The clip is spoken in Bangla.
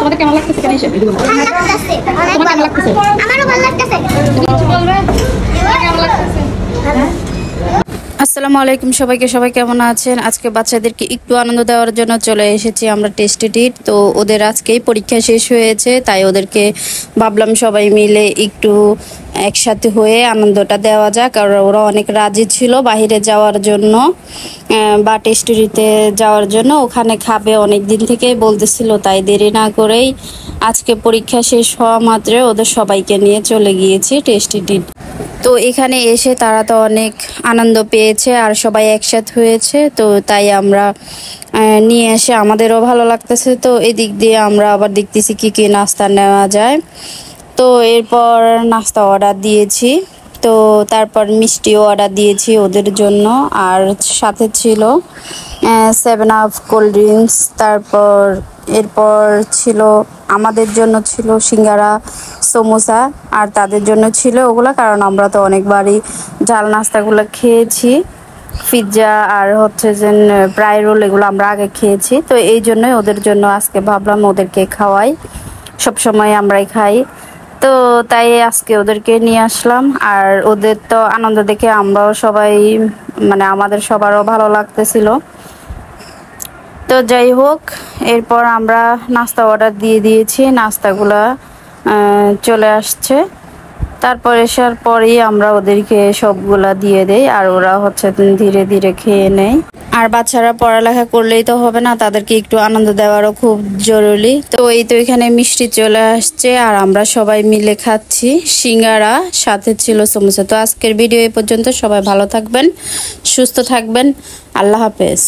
তোমাদের কেমন লাগতেছে কেন এসে? ভালো লাগতেছে, অনেক তোমার কেমন ভালো লাগতেছে? আমারও ভালো লাগতেছে। তুমি কিছু বলবে? তোমার কেমন লাগতেছে? আসসালামু আলাইকুম সবাইকে। সবাই কেমন আছেন? আজকে বাচ্চাদেরকে একটু আনন্দ দেওয়ার জন্য চলে এসেছি আমরা টেস্টি টিট। তো ওদের আজকেই পরীক্ষা শেষ হয়েছে, তাই ওদেরকে ভাবলাম সবাই মিলে একটু একসাথে হয়ে আনন্দটা দেওয়া যাক। আর ওরা অনেক রাজি ছিল বাইরে যাওয়ার জন্য বা টেস্টিতে যাওয়ার জন্য, ওখানে খাবে অনেক দিন থেকেই বলতেছিল। তাই দেরি না করেই আজকে পরীক্ষা শেষ হওয়া মাত্র ওদের সবাইকে নিয়ে চলে গিয়েছি টেস্টি টিট। তো এখানে এসে তারা তো অনেক আনন্দ পেয়েছে আর সবাই একসাথে হয়েছে, তো তাই আমরা নিয়ে এসে আমাদেরও ভালো লাগতেছে। তো এদিক দিয়ে আমরা আবার দেখতেছি কি কি নাস্তা নেওয়া যায়। তো এরপর নাস্তা অর্ডার দিয়েছি, তো তারপর মিষ্টিও অর্ডার দিয়েছি ওদের জন্য। আর সাথে ছিল 7 আপ কোল্ড ড্রিঙ্কস। তারপর এরপর ছিল আমাদের জন্য ছিল সিঙ্গারা, সমোসা, আর তাদের জন্য ছিল ওগুলা, কারণ আমরা তো অনেকবারই ঝাল নাস্তাগুলো খেয়েছি। পিৎজা আর হচ্ছে যে ফ্রাই রোল এগুলো আমরা আগে খেয়েছি, তো এই জন্যই ওদের জন্য আজকে ভাবলাম ওদেরকে খাওয়াই। সবসময় আমরাই খাই, তো তাই আজকে ওদেরকে নিয়ে আসলাম। আর ওদের তো আনন্দ দেখে আমরাও সবাই মানে আমাদের সবারও ভালো লাগতেছিল। তো যাই হোক, এরপর আমরা নাস্তা অর্ডার দিয়ে দিয়েছি, নাস্তাগুলা চলে আসছে। তারপর আসার পরেই আমরা ওদেরকে সবগুলা দিয়ে দেই আর ওরা হচ্ছে ধীরে ধীরে খেয়ে নেয়। আর বাচ্চারা পড়ালেখা করলেই তো হবে না, তাদেরকে একটু আনন্দ দেওয়ারও খুব জরুরি। তো এই তো এখানে মিষ্টি চলে আসছে আর আমরা সবাই মিলে খাচ্ছি সিঙ্গারা, সাথে ছিল সমোসা। তো আজকের ভিডিও এই পর্যন্ত। সবাই ভালো থাকবেন, সুস্থ থাকবেন। আল্লাহ হাফেজ।